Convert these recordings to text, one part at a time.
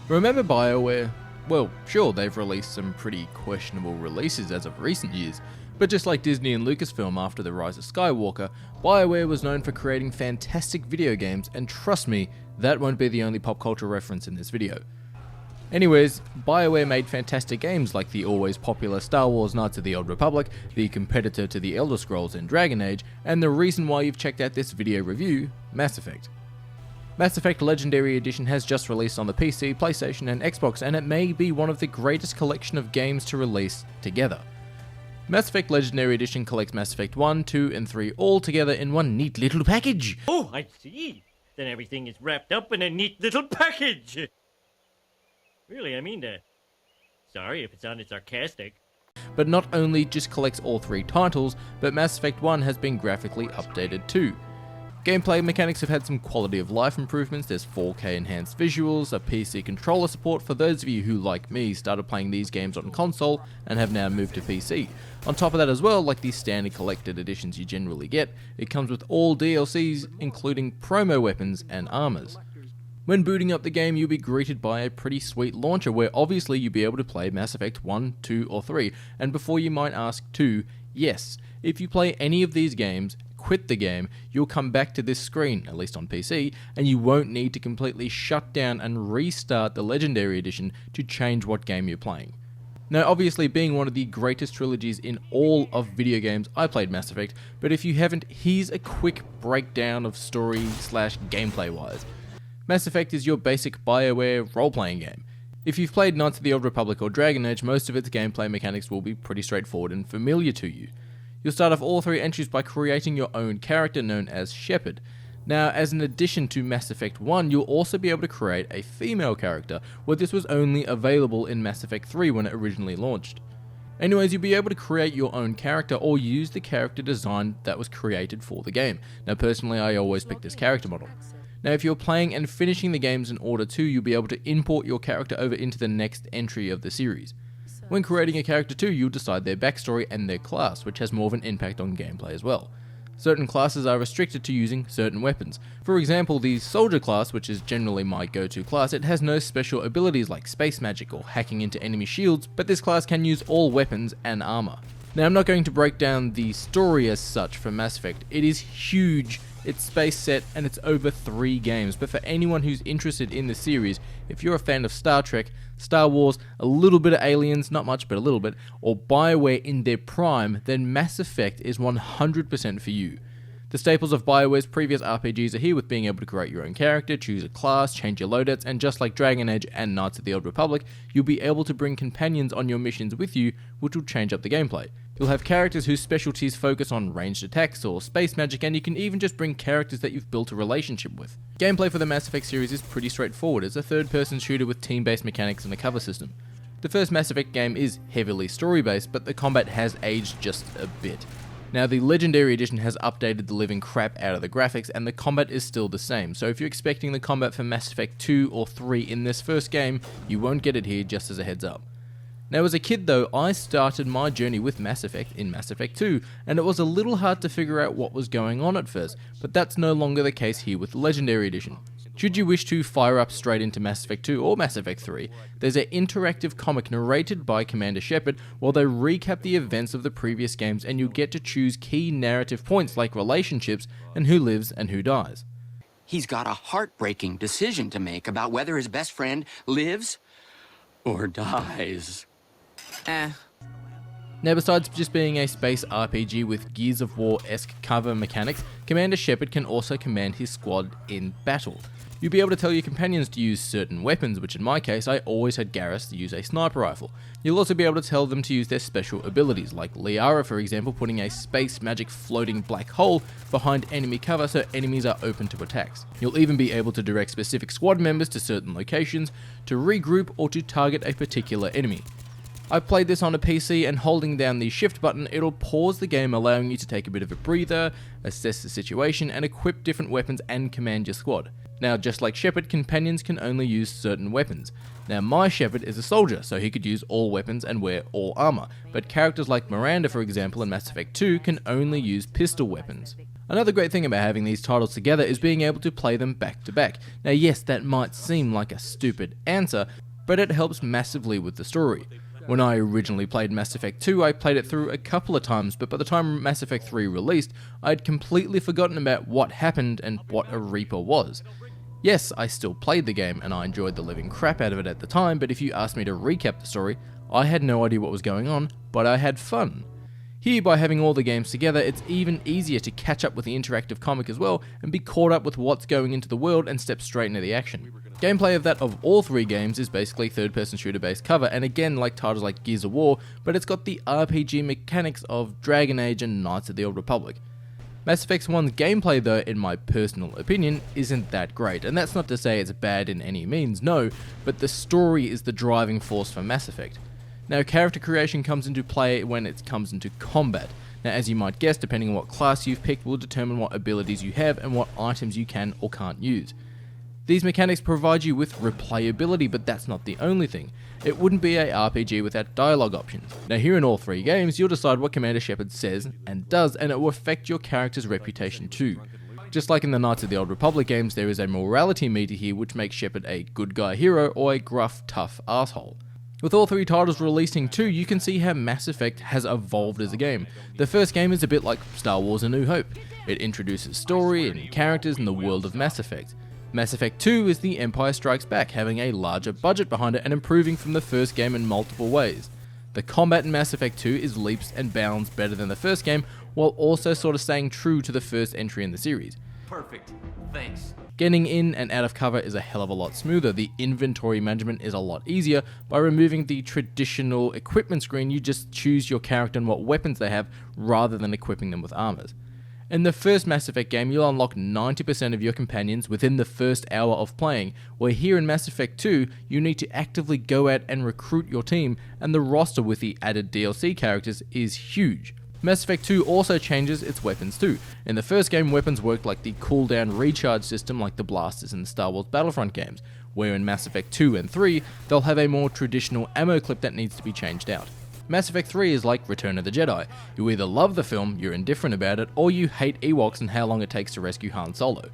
Remember Bioware? Well, sure, they've released some pretty questionable releases as of recent years, but just like Disney and Lucasfilm after The Rise of Skywalker, Bioware was known for creating fantastic video games, and trust me, that won't be the only pop culture reference in this video. Anyways, Bioware made fantastic games like the always popular Star Wars Knights of the Old Republic, the competitor to the Elder Scrolls and Dragon Age, and the reason why you've checked out this video review, Mass Effect. Mass Effect Legendary Edition has just released on the PC, PlayStation and Xbox, and it may be one of the greatest collection of games to release together. Mass Effect Legendary Edition collects Mass Effect 1, 2 and 3 all together in one neat little package. Oh, I see. Then everything is wrapped up in a neat little package. Really, I mean that. Sorry if it sounded sarcastic. But not only just collects all 3 titles, but Mass Effect 1 has been graphically updated too. Gameplay mechanics have had some quality of life improvements. There's 4K enhanced visuals, a PC controller support for those of you who, like me, started playing these games on console and have now moved to PC. On top of that as well, like the standard collected editions you generally get, it comes with all DLCs including promo weapons and armors. When booting up the game, you'll be greeted by a pretty sweet launcher where obviously you'll be able to play Mass Effect 1, 2 or 3, and before you might ask 2, yes, if you play any of these games, quit the game, you'll come back to this screen, at least on PC, and you won't need to completely shut down and restart the Legendary Edition to change what game you're playing. Now obviously being one of the greatest trilogies in all of video games, I played Mass Effect, but if you haven't, here's a quick breakdown of story / gameplay wise. Mass Effect is your basic Bioware role-playing game. If you've played Knights of the Old Republic or Dragon Age, most of its gameplay mechanics will be pretty straightforward and familiar to you. You'll start off all 3 entries by creating your own character known as Shepard. Now, as an addition to Mass Effect 1, you'll also be able to create a female character, where this was only available in Mass Effect 3 when it originally launched. Anyways, you'll be able to create your own character or use the character design that was created for the game. Now personally, I always pick this character model. Now if you're playing and finishing the games in order too, you'll be able to import your character over into the next entry of the series. When creating a character too, you'll decide their backstory and their class, which has more of an impact on gameplay as well. Certain classes are restricted to using certain weapons. For example, the Soldier class, which is generally my go-to class, it has no special abilities like space magic or hacking into enemy shields, but this class can use all weapons and armor. Now I'm not going to break down the story as such for Mass Effect. It is huge, it's space set, and it's over 3 games, but for anyone who's interested in the series, if you're a fan of Star Trek, Star Wars, a little bit of Aliens, not much but a little bit, or Bioware in their prime, then Mass Effect is 100% for you. The staples of Bioware's previous RPGs are here with being able to create your own character, choose a class, change your loadouts, and just like Dragon Age and Knights of the Old Republic, you'll be able to bring companions on your missions with you, which will change up the gameplay. You'll have characters whose specialties focus on ranged attacks or space magic, and you can even just bring characters that you've built a relationship with. Gameplay for the Mass Effect series is pretty straightforward. It's a third-person shooter with team-based mechanics and a cover system. The first Mass Effect game is heavily story-based, but the combat has aged just a bit. Now the Legendary Edition has updated the living crap out of the graphics, and the combat is still the same, so if you're expecting the combat for Mass Effect 2 or 3 in this first game, you won't get it here, just as a heads up. Now as a kid though, I started my journey with Mass Effect in Mass Effect 2, and it was a little hard to figure out what was going on at first, but that's no longer the case here with the Legendary Edition. Should you wish to fire up straight into Mass Effect 2 or Mass Effect 3, there's an interactive comic narrated by Commander Shepard while they recap the events of the previous games, and you'll get to choose key narrative points like relationships and who lives and who dies. He's got a heartbreaking decision to make about whether his best friend lives or dies. Now besides just being a space RPG with Gears of War-esque cover mechanics, Commander Shepard can also command his squad in battle. You'll be able to tell your companions to use certain weapons, which in my case I always had Garrus use a sniper rifle. You'll also be able to tell them to use their special abilities, like Liara for example putting a space magic floating black hole behind enemy cover so enemies are open to attacks. You'll even be able to direct specific squad members to certain locations, to regroup or to target a particular enemy. I played this on a PC, and holding down the shift button, it'll pause the game, allowing you to take a bit of a breather, assess the situation, and equip different weapons and command your squad. Now just like Shepard, companions can only use certain weapons. Now my Shepard is a soldier, so he could use all weapons and wear all armor, but characters like Miranda for example in Mass Effect 2 can only use pistol weapons. Another great thing about having these titles together is being able to play them back to back. Now yes, that might seem like a stupid answer, but it helps massively with the story. When I originally played Mass Effect 2, I played it through a couple of times, but by the time Mass Effect 3 released, I'd completely forgotten about what happened and what a Reaper was. Yes, I still played the game and I enjoyed the living crap out of it at the time, but if you asked me to recap the story, I had no idea what was going on, but I had fun. Here, by having all the games together, it's even easier to catch up with the interactive comic as well and be caught up with what's going into the world and step straight into the action. Gameplay of that of all three games is basically third-person shooter-based cover, and again like titles like Gears of War, but it's got the RPG mechanics of Dragon Age and Knights of the Old Republic. Mass Effect 1's gameplay though, in my personal opinion, isn't that great, and that's not to say it's bad in any means, no, but the story is the driving force for Mass Effect. Now, character creation comes into play when it comes into combat. Now, as you might guess, depending on what class you've picked will determine what abilities you have and what items you can or can't use. These mechanics provide you with replayability, but that's not the only thing. It wouldn't be a RPG without dialogue options. Now here in all three games, you'll decide what Commander Shepard says and does, and it will affect your character's reputation too. Just like in the Knights of the Old Republic games, there is a morality meter here which makes Shepard a good guy hero or a gruff, tough asshole. With all three titles releasing too, you can see how Mass Effect has evolved as a game. The first game is a bit like Star Wars A New Hope. It introduces story and characters in the world of Mass Effect. Mass Effect 2 is The Empire Strikes Back, having a larger budget behind it and improving from the first game in multiple ways. The combat in Mass Effect 2 is leaps and bounds better than the first game, while also sort of staying true to the first entry in the series. Perfect. Thanks. Getting in and out of cover is a hell of a lot smoother. The inventory management is a lot easier. By removing the traditional equipment screen, you just choose your character and what weapons they have, rather than equipping them with armors. In the first Mass Effect game, you'll unlock 90% of your companions within the first hour of playing, where here in Mass Effect 2, you need to actively go out and recruit your team, and the roster with the added DLC characters is huge. Mass Effect 2 also changes its weapons too. In the first game, weapons worked like the cooldown recharge system like the blasters in the Star Wars Battlefront games, where in Mass Effect 2 and 3, they'll have a more traditional ammo clip that needs to be changed out. Mass Effect 3 is like Return of the Jedi. You either love the film, you're indifferent about it, or you hate Ewoks and how long it takes to rescue Han Solo.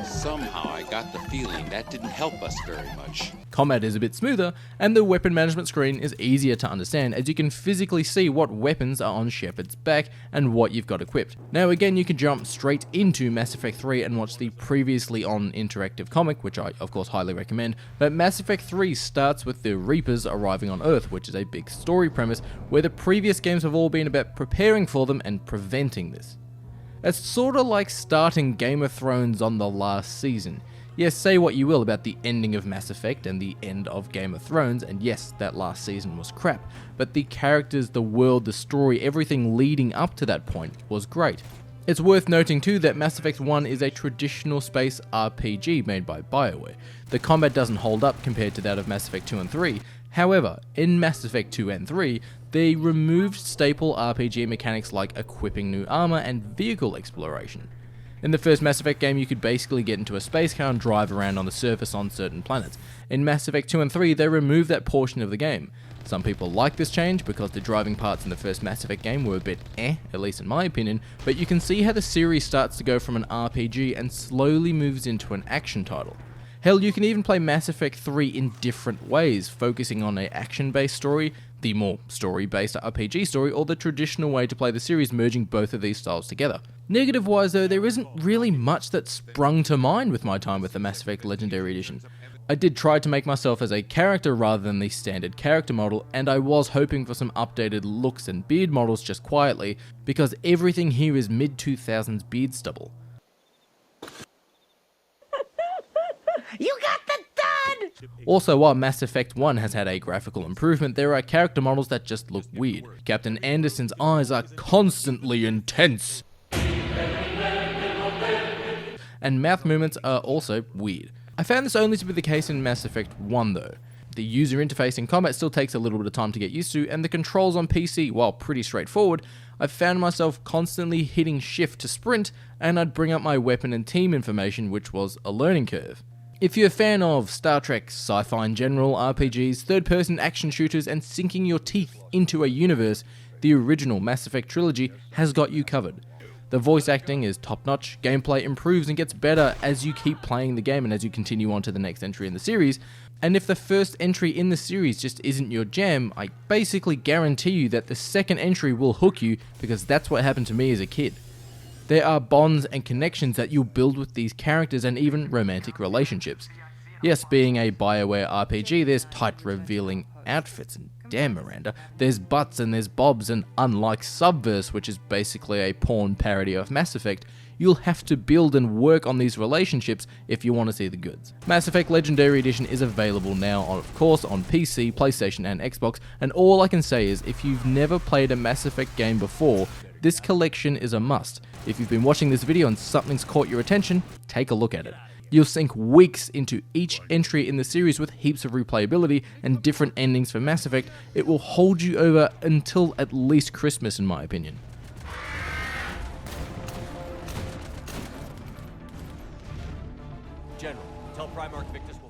Somehow I got the feeling that didn't help us very much. Combat is a bit smoother, and the weapon management screen is easier to understand as you can physically see what weapons are on Shepard's back and what you've got equipped. Now again, you can jump straight into Mass Effect 3 and watch the previously on interactive comic, which I of course highly recommend, but Mass Effect 3 starts with the Reapers arriving on Earth, which is a big story premise where the previous games have all been about preparing for them and preventing this. It's sort of like starting Game of Thrones on the last season. Yes, say what you will about the ending of Mass Effect and the end of Game of Thrones, and yes, that last season was crap, but the characters, the world, the story, everything leading up to that point was great. It's worth noting too that Mass Effect 1 is a traditional space RPG made by Bioware. The combat doesn't hold up compared to that of Mass Effect 2 and 3, however, in Mass Effect 2 and 3, they removed staple RPG mechanics like equipping new armor and vehicle exploration. In the first Mass Effect game, you could basically get into a space car and drive around on the surface on certain planets. In Mass Effect 2 and 3, they removed that portion of the game. Some people like this change because the driving parts in the first Mass Effect game were a bit at least in my opinion, but you can see how the series starts to go from an RPG and slowly moves into an action title. Hell, you can even play Mass Effect 3 in different ways, focusing on an action-based story, the more story-based RPG story, or the traditional way to play the series, merging both of these styles together. Negative-wise though, there isn't really much that sprung to mind with my time with the Mass Effect Legendary Edition. I did try to make myself as a character rather than the standard character model, and I was hoping for some updated looks and beard models just quietly, because everything here is mid-2000s beard stubble. You got the dud! Also, while Mass Effect 1 has had a graphical improvement, there are character models that just look weird. Captain Anderson's eyes are constantly intense, and mouth movements are also weird. I found this only to be the case in Mass Effect 1 though. The user interface in combat still takes a little bit of time to get used to, and the controls on PC, while pretty straightforward, I've found myself constantly hitting shift to sprint, and I'd bring up my weapon and team information, which was a learning curve. If you're a fan of Star Trek, sci-fi in general, RPGs, third-person action shooters, and sinking your teeth into a universe, the original Mass Effect trilogy has got you covered. The voice acting is top notch, gameplay improves and gets better as you keep playing the game and as you continue on to the next entry in the series, and if the first entry in the series just isn't your jam, I basically guarantee you that the second entry will hook you, because that's what happened to me as a kid. There are bonds and connections that you'll build with these characters and even romantic relationships. Yes, being a Bioware RPG, there's tight revealing outfits, and damn Miranda, there's butts and there's bobs, and unlike Subverse, which is basically a porn parody of Mass Effect, you'll have to build and work on these relationships if you want to see the goods. Mass Effect Legendary Edition is available now, of course, on PC, PlayStation and Xbox, and all I can say is if you've never played a Mass Effect game before, this collection is a must. If you've been watching this video and something's caught your attention, take a look at it. You'll sink weeks into each entry in the series with heaps of replayability and different endings for Mass Effect. It will hold you over until at least Christmas in my opinion. General, tell Primarch Victus will